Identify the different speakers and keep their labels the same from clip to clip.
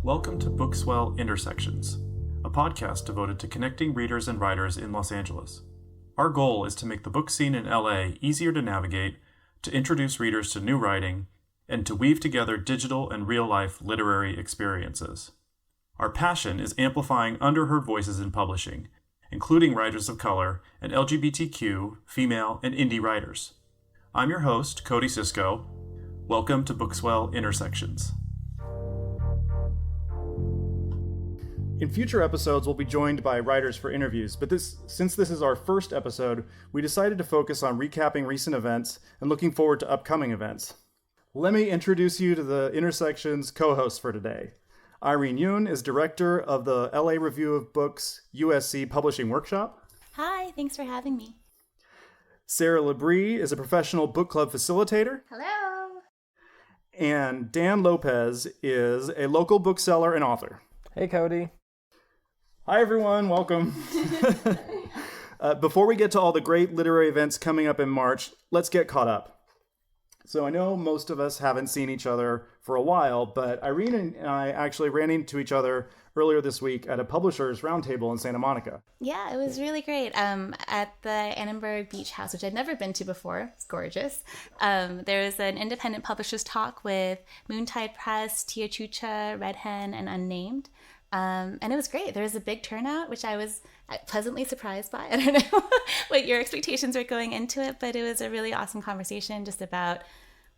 Speaker 1: Welcome to BookSwell Intersections, a podcast devoted to connecting readers and writers in Los Angeles. Our goal is to make the book scene in LA easier to navigate, to introduce readers to new writing, and to weave together digital and real-life literary experiences. Our passion is amplifying underheard voices in publishing, including writers of color and LGBTQ, female, and indie writers. I'm your host, Cody Sisco. Welcome to BookSwell Intersections. In future episodes, we'll be joined by writers for interviews, but since this is our first episode, we decided to focus on recapping recent events and looking forward to upcoming events. Let me introduce you to the Intersections co-hosts for today. Irene Yoon is director of the LA Review of Books USC Publishing Workshop.
Speaker 2: Hi, thanks for having me.
Speaker 1: Sarah Labrie is a professional book club facilitator.
Speaker 3: Hello.
Speaker 1: And Dan Lopez is a local bookseller and author.
Speaker 4: Hey, Cody.
Speaker 1: Hi, everyone. Welcome. Before we get to all the great literary events coming up in March, let's get caught up. So I know most of us haven't seen each other for a while, but Irene and I actually ran into each other earlier this week at a publisher's roundtable in Santa Monica.
Speaker 2: Yeah, it was really great. At the Annenberg Beach House, which I'd never been to before. It's gorgeous. There was an independent publishers talk with Moontide Press, Tia Chucha, Red Hen, and Unnamed. And it was great. There was a big turnout, which I was pleasantly surprised by. I don't know what your expectations were going into it, but it was a really awesome conversation just about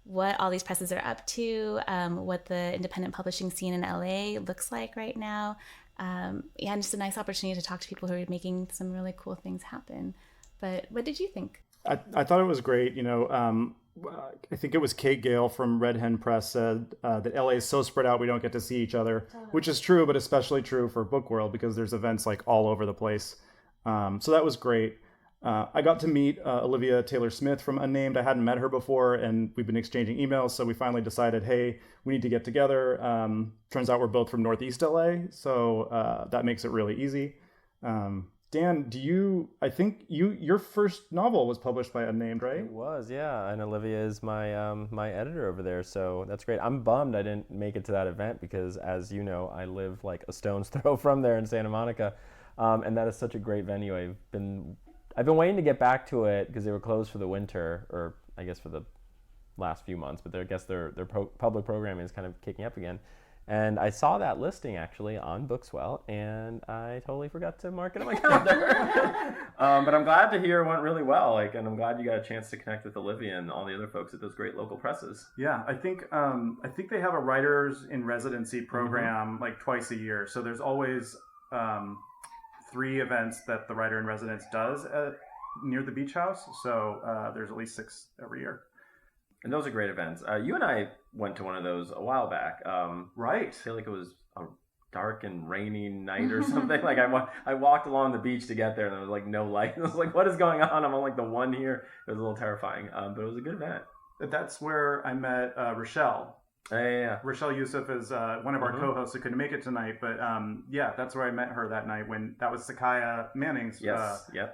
Speaker 2: what all these presses are up to, what the independent publishing scene in LA looks like right now. And just a nice opportunity to talk to people who are making some really cool things happen. But what did you think?
Speaker 1: I thought it was great. I think it was Kate Gale from Red Hen Press said that LA is so spread out we don't get to see each other, which is true, but especially true for Book World because there's events like all over the place. So that was great. I got to meet Olivia Taylor-Smith from Unnamed. I hadn't met her before, and we've been exchanging emails, so we finally decided, hey, we need to get together. Turns out we're both from Northeast LA, so that makes it really easy. Dan, I think your first novel was published by Unnamed, right?
Speaker 4: It was, yeah, and Olivia is my my editor over there, so that's great. I'm bummed I didn't make it to that event because, as you know, I live like a stone's throw from there in Santa Monica, and that is such a great venue. I've been waiting to get back to it because they were closed for the winter, or I guess for the last few months, but I guess their public programming is kind of kicking up again. And I saw that listing actually on BookSwell, and I totally forgot to mark it on my calendar. But I'm glad to hear it went really well. And I'm glad you got a chance to connect with Olivia and all the other folks at those great local presses.
Speaker 1: Yeah, I think they have a writers in residency program like twice a year. So there's always 3 events that the writer in residence does near the beach house. So there's at least 6 every year.
Speaker 4: And those are great events. You and I went to one of those a while back.
Speaker 1: Right.
Speaker 4: I feel like it was a dark and rainy night or something. Like I walked along the beach to get there, and there was like no light. I was like, "What is going on?" I'm on like the one here. It was a little terrifying, but it was a good event.
Speaker 1: That's where I met Rochelle.
Speaker 4: Yeah.
Speaker 1: Rochelle Youssef is one of our co-hosts who couldn't make it tonight, but that's where I met her that night when that was Sakaya Manning's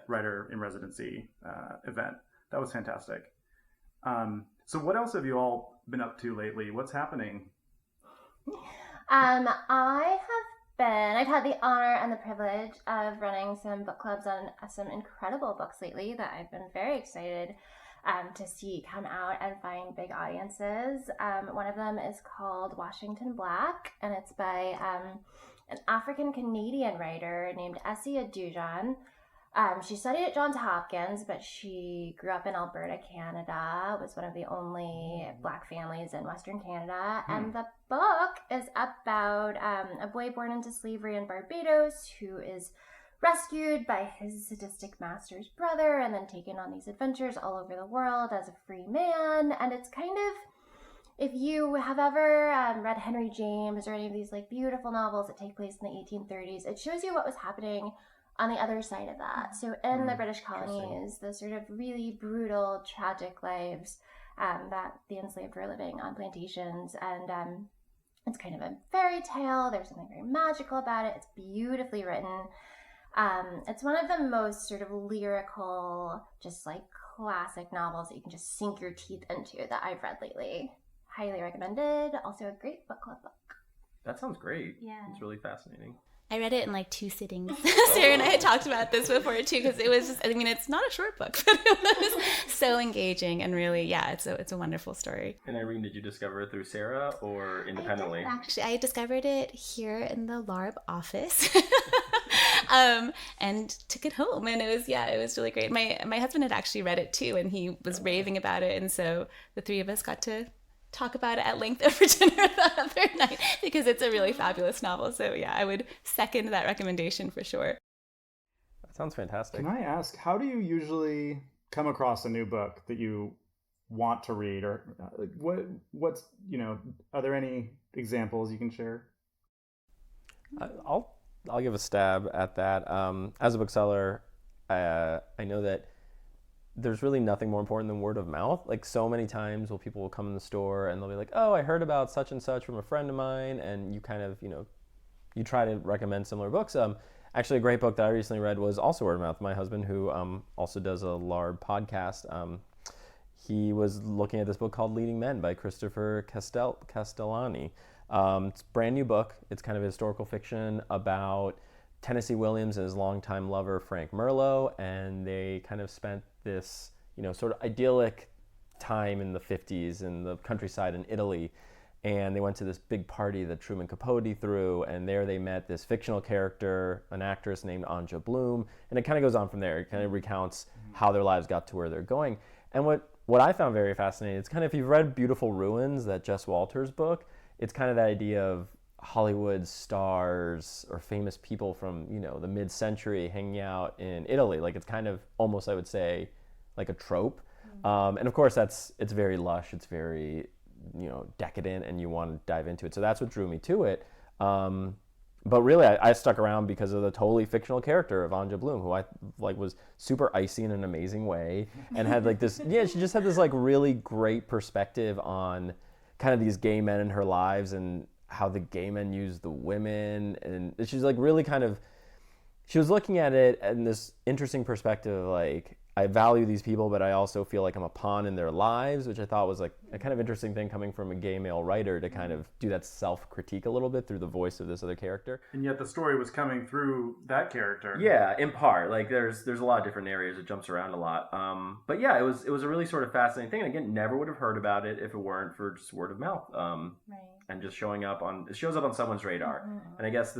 Speaker 1: writer in residency event. That was fantastic. So what else have you all been up to lately? What's happening?
Speaker 3: I've had the honor and the privilege of running some book clubs on some incredible books lately that I've been very excited to see come out and find big audiences. One of them is called Washington Black, and it's by an African-Canadian writer named Essie Adujan. She studied at Johns Hopkins, but she grew up in Alberta, Canada, was one of the only Black families in Western Canada. And the book is about a boy born into slavery in Barbados who is rescued by his sadistic master's brother and then taken on these adventures all over the world as a free man. And it's kind of, if you have ever read Henry James or any of these like beautiful novels that take place in the 1830s, it shows you what was happening on the other side of that. So in the British colonies, the sort of really brutal, tragic lives that the enslaved were living on plantations. And it's kind of a fairy tale. There's something very magical about it. It's beautifully written. It's one of the most sort of lyrical, just like classic novels that you can just sink your teeth into that I've read lately. Highly recommended. Also a great book club book.
Speaker 4: That sounds great.
Speaker 2: Yeah.
Speaker 4: It's really fascinating.
Speaker 2: I read it in like 2 sittings. Sarah and I had talked about this before too, because it was just, I mean, it's not a short book, but it was so engaging and really, yeah, it's a wonderful story.
Speaker 4: And Irene, did you discover it through Sarah or independently?
Speaker 2: Actually, I discovered it here in the LARB office. And took it home, and it was really great. My husband had actually read it too, and he was raving about it, and so the 3 of us got to talk about it at length over dinner the other night because it's a really fabulous novel. So yeah, I would second that recommendation for sure.
Speaker 4: That sounds fantastic.
Speaker 1: Can I ask, how do you usually come across a new book that you want to read, or what's are there any examples you can share?
Speaker 4: I'll give a stab at that. As a bookseller, I know that there's really nothing more important than word of mouth. Like, so many times people will come in the store and they'll be like, oh, I heard about such and such from a friend of mine, and you kind of, you try to recommend similar books. Actually, a great book that I recently read was also word of mouth. My husband, who also does a LARB podcast, he was looking at this book called Leading Men by Christopher Castellani. It's a brand new book. It's kind of a historical fiction about Tennessee Williams and his longtime lover, Frank Merlo, and they kind of spent this, sort of idyllic time in the 50s in the countryside in Italy. And they went to this big party that Truman Capote threw, and there they met this fictional character, an actress named Anja Bloom, and it kind of goes on from there. It kind of recounts how their lives got to where they're going. And what I found very fascinating, it's kind of, if you've read Beautiful Ruins, that Jess Walters book, it's kind of that idea of Hollywood stars or famous people from, the mid-century hanging out in Italy. Like, it's kind of almost, I would say, like a trope. And of course, it's very lush, it's very, decadent, and you want to dive into it. So that's what drew me to it. But really, I stuck around because of the totally fictional character of Anja Bloom, who I was super icy in an amazing way, and had this, she just had this really great perspective on kind of these gay men in her lives and how the gay men use the women. And she's really she was looking at it in this interesting perspective of I value these people, but I also feel like I'm a pawn in their lives, which I thought was a kind of interesting thing coming from a gay male writer, to kind of do that self-critique a little bit through the voice of this other character.
Speaker 1: And yet the story was coming through that character.
Speaker 4: Yeah, in part. There's a lot of different areas. It jumps around a lot. But yeah, it was a really sort of fascinating thing. And again, never would have heard about it if it weren't for just word of mouth.
Speaker 2: Right.
Speaker 4: And just it shows up on someone's radar. Mm-hmm. And I guess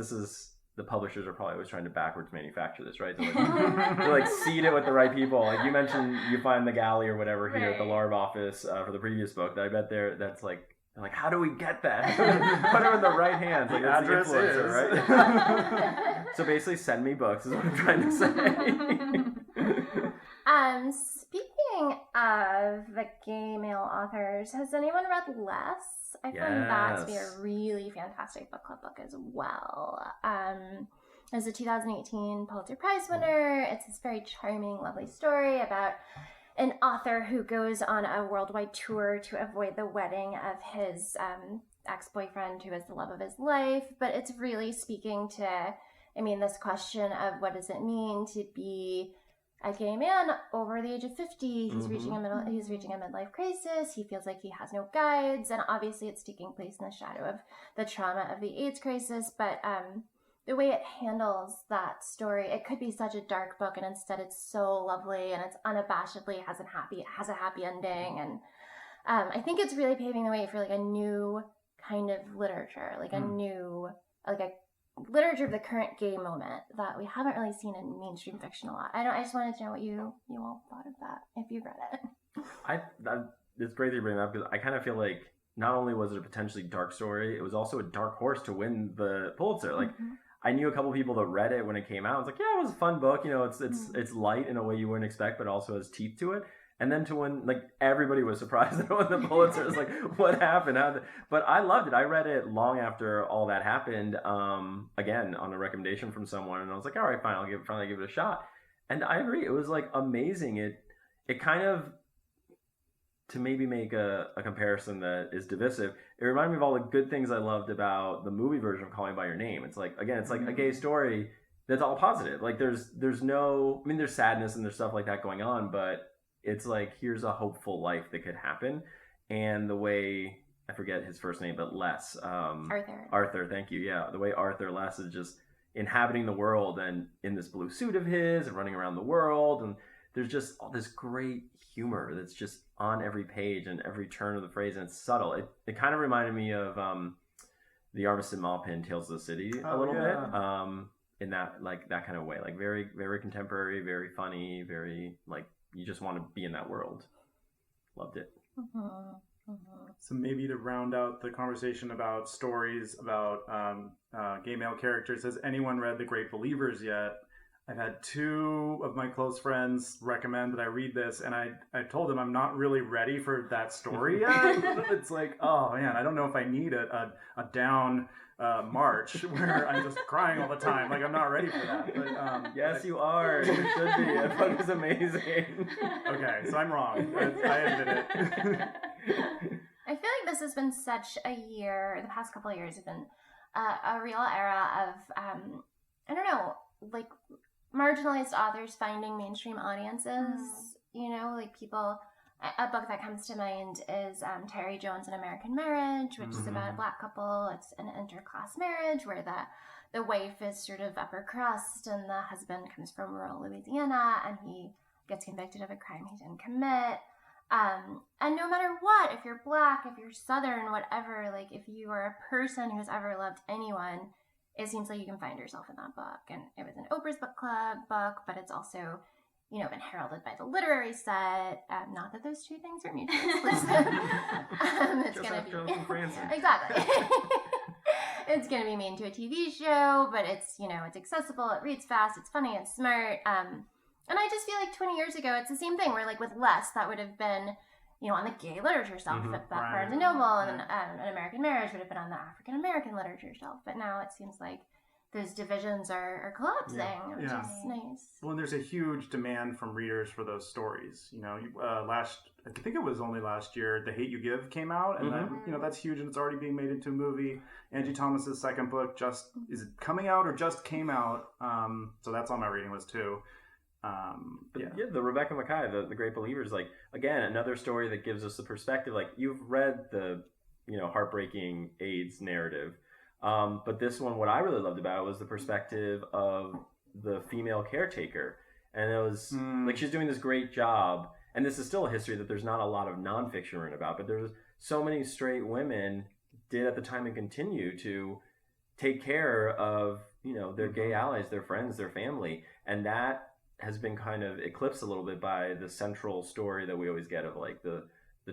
Speaker 4: the publishers are probably always trying to backwards manufacture this, right? So they seed it with the right people. Like you mentioned, you find the galley or whatever here at the LARB office for the previous book. I bet that's they're like, how do we get that? Put her in the right hands. Like, that's the influencer, right? So basically, send me books is what I'm trying to say.
Speaker 3: Speaking of the gay male authors, has anyone read Less? I find that to be a really fantastic book club book as well. It was a 2018 Pulitzer Prize winner. It's this very charming, lovely story about an author who goes on a worldwide tour to avoid the wedding of his ex-boyfriend, who is the love of his life. But it's really speaking to, this question of what does it mean to be a gay man over the age of 50. He's reaching a midlife crisis. He feels like he has no guides, and obviously it's taking place in the shadow of the trauma of the AIDS crisis. But the way it handles that story, it could be such a dark book, and instead it's so lovely, and it's unabashedly has a happy ending, and I think it's really paving the way for a new kind of literature, a literature of the current gay moment that we haven't really seen in mainstream fiction a lot. I just wanted to know what you all thought of that, if you've read it.
Speaker 4: It's great that you bring that up, because I kind of feel like not only was it a potentially dark story, it was also a dark horse to win the Pulitzer. I knew a couple people that read it when it came out. I was like, yeah, it was a fun book. It's light in a way you wouldn't expect, but also has teeth to it. And then to win, everybody was surprised that it won the Pulitzer. It's what happened? But I loved it. I read it long after all that happened, again, on a recommendation from someone. And I was like, all right, fine, I'll finally give it a shot. And I agree. It was, amazing. It kind of, to maybe make a comparison that is divisive, it reminded me of all the good things I loved about the movie version of Call Me By Your Name. It's a gay story that's all positive. There's no, there's sadness and there's stuff like that going on, but it's here's a hopeful life that could happen. And the way I forget his first name, but Les.
Speaker 3: Arthur.
Speaker 4: Arthur, thank you. Yeah, the way Arthur Les is just inhabiting the world and in this blue suit of his and running around the world, and there's just all this great humor that's just on every page and every turn of the phrase, and it's subtle. It kind of reminded me of the Armistead Maupin Tales of the City a little bit, in that that kind of way, like very, very contemporary, very funny, very like you just want to be in that world. Loved it.
Speaker 1: So maybe to round out the conversation about stories about gay male characters, has anyone read The Great Believers yet? I've had 2 of my close friends recommend that I read this, and I told them I'm not really ready for that story yet. It's like, oh man, I don't know if I need a down March where I'm just crying all the time. Like, I'm not ready for that. But
Speaker 4: Yes, you are. You should be. That book is amazing.
Speaker 1: Okay, so I'm wrong. I admit it.
Speaker 3: I feel like this has been such a year. The past couple of years have been a real era of I don't know, like marginalized authors finding mainstream audiences. You know, like people. A book that comes to mind is Terry Jones' An American Marriage, which is about a Black couple. It's an interclass marriage where the wife is sort of upper crust and the husband comes from rural Louisiana and he gets convicted of a crime he didn't commit. And no matter what, if you're Black, if you're Southern, whatever, like if you are a person who's ever loved anyone, it seems like you can find yourself in that book. And it was an Oprah's book club book, but it's also, you know, been heralded by the literary set. Not that those two things are mutually exclusive. It's going to be exactly. It's going to be made into a TV show, but it's, you know, it's accessible. It reads fast. It's funny. It's smart. And I just feel like 20 years ago, it's the same thing. Where like with Les, that would have been, you know, on the gay literature shelf at Barnes and Noble, and then An American Marriage would have been on the African American literature shelf. But now it seems like those divisions are collapsing, which is nice.
Speaker 1: Well, and there's a huge demand from readers for those stories. You know, I think it was only last year, The Hate You Give came out, and that, you know, that's huge, and it's already being made into a movie. Angie Thomas's second book is it coming out or just came out? So that's on my reading list too.
Speaker 4: The Rebecca Makkai, the Great Believers, like again, another story that gives us the perspective. Like you've read the, you know, heartbreaking AIDS narrative. But this one, what I really loved about it was the perspective of the female caretaker. And it was like she's doing this great job. And this is still a history that there's not a lot of nonfiction written about, but there's so many straight women did at the time and continue to take care of, you know, their gay allies, their friends, their family. And that has been kind of eclipsed a little bit by the central story that we always get of like the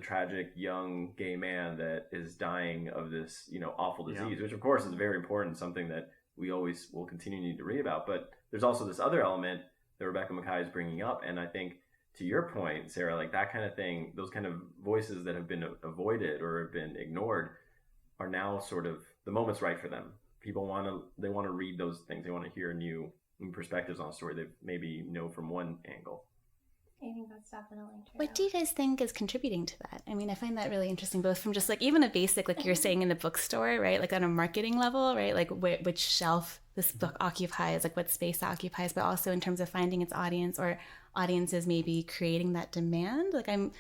Speaker 4: tragic young gay man that is dying of this, you know, awful disease, which of course is very important, something that we always will continue to need to read about. But there's also this other element that Rebecca Makkai is bringing up. And I think to your point, Sarah, like that kind of thing, those kind of voices that have been avoided or have been ignored are now sort of the moment's right for them. People want to read those things. They want to hear new perspectives on a story they maybe know from one angle.
Speaker 3: I think that's definitely true.
Speaker 2: What do you guys think is contributing to that? I mean, I find that really interesting, both from just like even a basic, like you're saying in the bookstore, right? Like on a marketing level, right? Like which shelf this book occupies, like what space it occupies, but also in terms of finding its audience or audiences maybe creating that demand. Like I mean,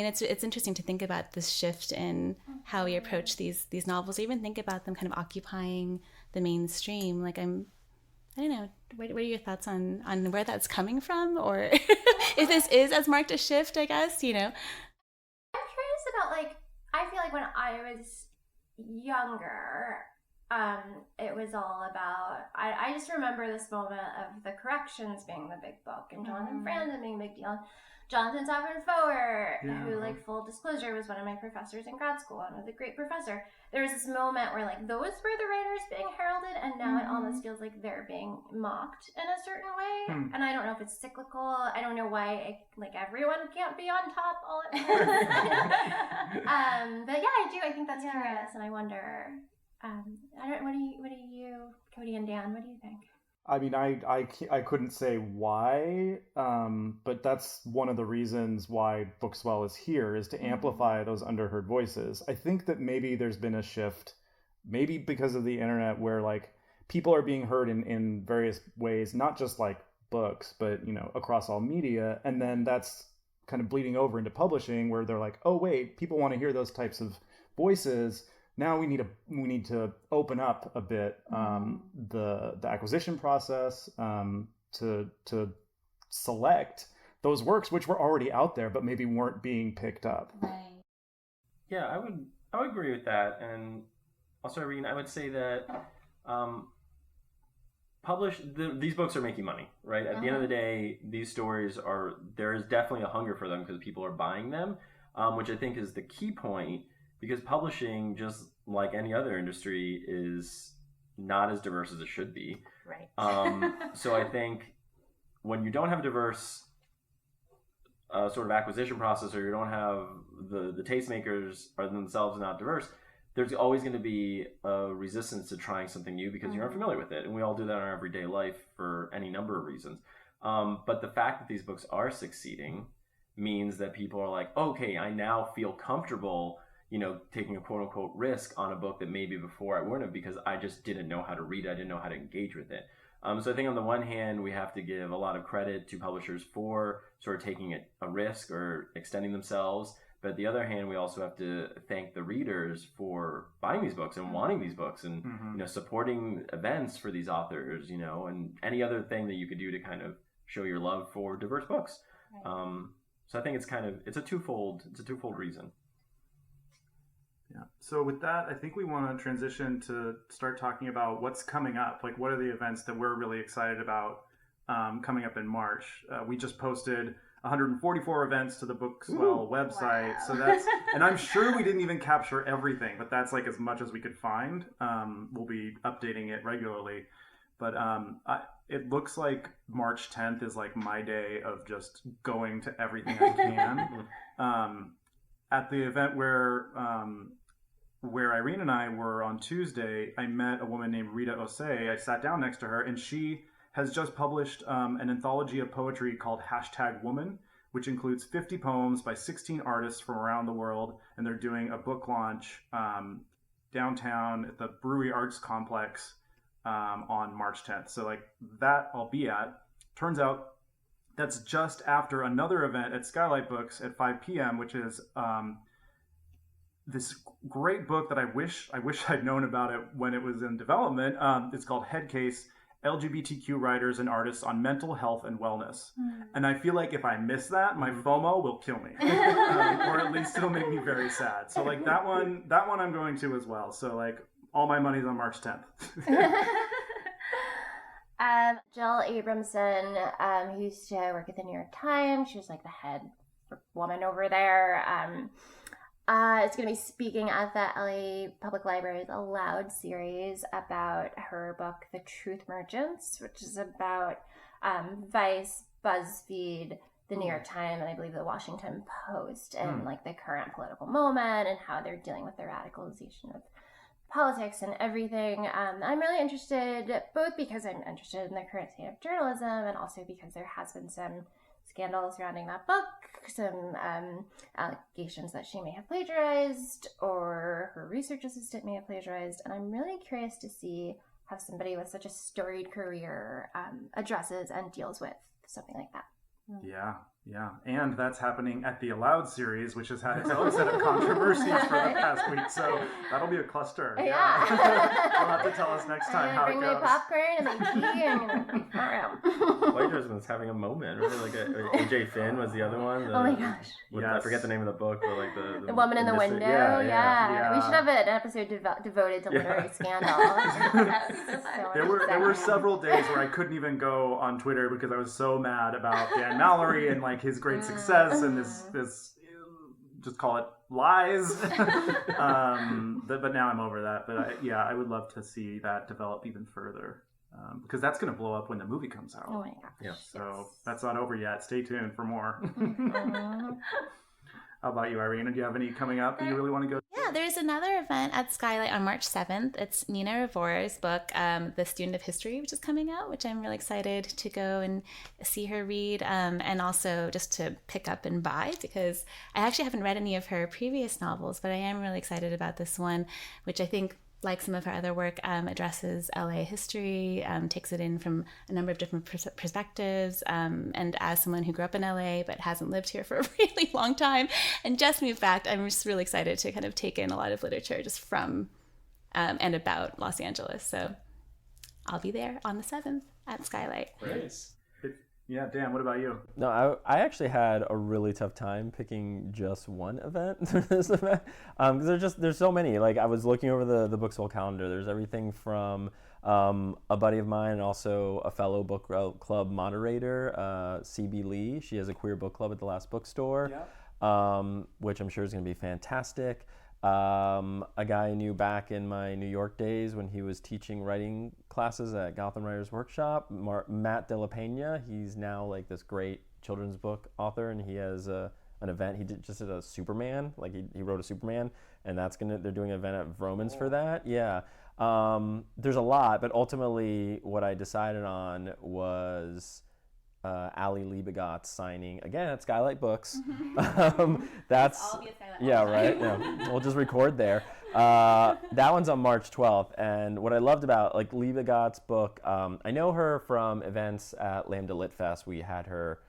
Speaker 2: it's interesting to think about this shift in how we approach these novels, or even think about them kind of occupying the mainstream. Like I don't know. What are your thoughts on where that's coming from, or if this is as marked a shift? I guess, you know.
Speaker 3: I'm curious about, like, I feel like when I was younger, it was all about. I just remember this moment of The Corrections being the big book and Jonathan Franzen being a big deal. Jonathan Safran Foer, who, like, full disclosure, was one of my professors in grad school and was a great professor. There was this moment where, like, those were the writers being heralded, and now it almost feels like they're being mocked in a certain way. And I don't know if it's cyclical. I don't know why, like, everyone can't be on top all at once. But yeah, I do. I think that's curious, and I wonder. What do you, Cody and Dan? What do you think?
Speaker 1: I mean, I couldn't say why, but that's one of the reasons why BookSwell is here, is to amplify those underheard voices. I think that maybe there's been a shift, maybe because of the internet, where like people are being heard in various ways, not just like books, but, you know, across all media. And then that's kind of bleeding over into publishing, where they're like, oh, wait, people want to hear those types of voices. Now we need to open up a bit the acquisition process to select those works which were already out there but maybe weren't being picked up.
Speaker 2: Right.
Speaker 4: Yeah, I would agree with that. And also, Irene, I would say that these books are making money, right? At the end of the day, these stories there is definitely a hunger for them because people are buying them, which I think is the key point, because publishing, just like any other industry, is not as diverse as it should be.
Speaker 2: Right.
Speaker 4: So I think when you don't have a diverse sort of acquisition process, or you don't have the tastemakers are themselves not diverse, there's always going to be a resistance to trying something new because you're unfamiliar with it. And we all do that in our everyday life for any number of reasons. But the fact that these books are succeeding means that people are like, okay, I now feel comfortable, taking a quote unquote risk on a book that maybe before I wouldn't have, because I just didn't know how to read it. I didn't know how to engage with it. So I think on the one hand, we have to give a lot of credit to publishers for sort of taking a risk or extending themselves. But on the other hand, we also have to thank the readers for buying these books and wanting these books and supporting events for these authors, and any other thing that you could do to kind of show your love for diverse books. Right. So I think it's a twofold reason.
Speaker 1: Yeah. So with that, I think we want to transition to start talking about what's coming up. Like, what are the events that we're really excited about coming up in March? We just posted 144 events to the BookSwell website. Wow. So that's, and I'm sure we didn't even capture everything, but that's like as much as we could find. We'll be updating it regularly. But it looks like March 10th is like my day of just going to everything I can. At the event where Irene and I were on Tuesday, I met a woman named Rita Osei. I sat down next to her, and she has just published an anthology of poetry called #Woman, which includes 50 poems by 16 artists from around the world, and they're doing a book launch downtown at the Brewery Arts Complex on March 10th. So like that I'll be at. Turns out that's just after another event at Skylight Books at 5 p.m., which is this great book that I wish I'd known about it when it was in development. It's called Headcase: LGBTQ Writers and Artists on Mental Health and Wellness. And I feel like if I miss that, my FOMO will kill me, or at least it'll make me very sad. So like that one I'm going to as well. So like all my money's on March 10th.
Speaker 3: Jill Abramson, who used to work at the New York Times, she was like the head woman over there. It's going to be speaking at the LA Public Library's Aloud series about her book, The Truth Merchants, which is about Vice, BuzzFeed, the New York Times, and I believe the Washington Post, and like the current political moment and how they're dealing with the radicalization of politics and everything. I'm really interested, both because I'm interested in the current state of journalism and also because there has been some scandal surrounding that book, some allegations that she may have plagiarized or her research assistant may have plagiarized, and I'm really curious to see how somebody with such a storied career addresses and deals with something like that.
Speaker 1: Yeah. And that's happening at the Aloud series, which has had its own set of controversies for the past week. So that'll be a cluster.
Speaker 3: Yeah.
Speaker 1: You'll have to tell us next time how it goes.
Speaker 3: Bring my popcorn and my tea and
Speaker 4: Plagiarism is having a moment. Really, like AJ Finn was the other one.
Speaker 3: Oh my gosh.
Speaker 4: Yes. I forget the name of the book, but like
Speaker 3: the woman in the window. Yeah. We should have an episode devoted to literary scandal.
Speaker 1: There were several days where I couldn't even go on Twitter because I was so mad about Dan Mallory and like his great success and this just call it lies. But now I'm over that. But I would love to see that develop even further. Because that's going to blow up when the movie comes out.
Speaker 3: Oh my gosh.
Speaker 4: Yeah.
Speaker 1: So that's not over yet. Stay tuned for more. How about you, Irene? Do you have any coming up that you really want to go to?
Speaker 2: Yeah, there's another event at Skylight on March 7th. It's Nina Ravor's book, The Student of History, which is coming out, which I'm really excited to go and see her read, and also just to pick up and buy, because I actually haven't read any of her previous novels, but I am really excited about this one, which I think like some of her other work, addresses LA history, takes it in from a number of different perspectives. And as someone who grew up in LA but hasn't lived here for a really long time and just moved back, I'm just really excited to kind of take in a lot of literature just from and about Los Angeles. So I'll be there on the 7th at Skylight.
Speaker 1: Great. Yeah, Dan, what about you?
Speaker 4: No, I actually had a really tough time picking just one event for this event because there's so many. Like I was looking over the BookSwell calendar. There's everything from a buddy of mine and also a fellow book club moderator, CB Lee. She has a queer book club at the Last Bookstore, which I'm sure is going to be fantastic. A guy I knew back in my New York days when he was teaching writing classes at Gotham Writers Workshop, Matt De La Pena. He's now like this great children's book author, and he has an event. He just did a Superman, like he wrote a Superman, and they're doing an event at Vroman's for that. Yeah. There's a lot, but ultimately what I decided on was Ali Liebegot's signing again at Skylight Books. That's
Speaker 2: I'll be at Skylight.
Speaker 4: Yeah, right. Yeah. We'll just record there. That one's on March 12th, and what I loved about like Liebegot's book, I know her from events at Lambda Lit Fest. We had her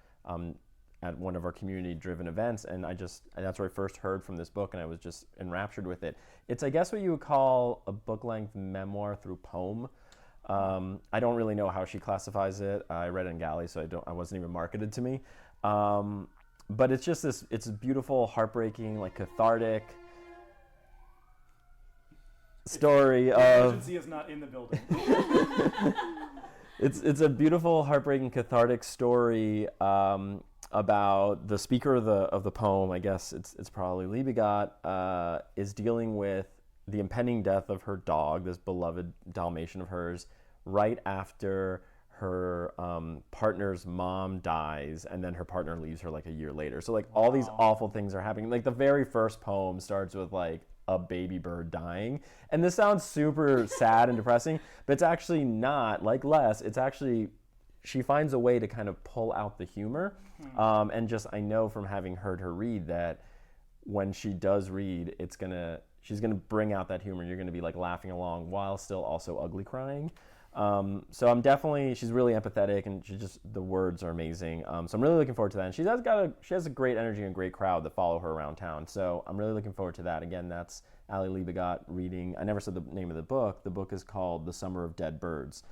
Speaker 4: at one of our community-driven events, and that's where I first heard from this book, and I was just enraptured with it. It's, I guess, what you would call a book-length memoir through poem. I don't really know how she classifies it. I read it in Galley, so I wasn't even marketed to me. But it's just it's a beautiful, heartbreaking, like cathartic story of...
Speaker 1: Emergency is not in the building.
Speaker 4: It's a beautiful, heartbreaking, cathartic story about the speaker of the poem. I guess it's probably Liebegot, is dealing with the impending death of her dog, this beloved Dalmatian of hers, right after her partner's mom dies, and then her partner leaves her like a year later. So like all these awful things are happening. Like the very first poem starts with like a baby bird dying, and this sounds super sad and depressing, but it's actually not. Like Les, it's actually, she finds a way to kind of pull out the humor, and just I know from having heard her read that when she does read, she's gonna bring out that humor. You're gonna be like laughing along while still also ugly crying. So she's really empathetic, and the words are amazing. So I'm really looking forward to that. And she has a great energy and great crowd that follow her around town. So I'm really looking forward to that. Again, that's Ali Liebegot reading. I never said the name of the book. The book is called The Summer of Dead Birds.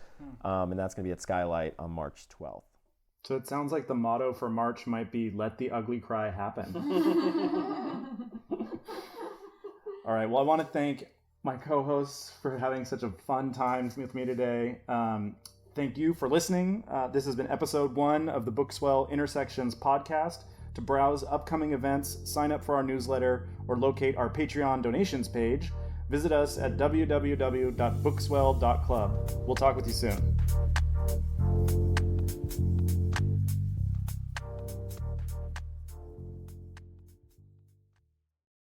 Speaker 4: And that's gonna be at Skylight on March 12th.
Speaker 1: So it sounds like the motto for March might be "Let the ugly cry happen." All right. Well, I want to thank my co-hosts for having such a fun time with me today. Thank you for listening. This has been episode 1 of the BookSwell Intersections podcast. To browse upcoming events, sign up for our newsletter, or locate our Patreon donations page, visit us at www.bookswell.club. We'll talk with you soon.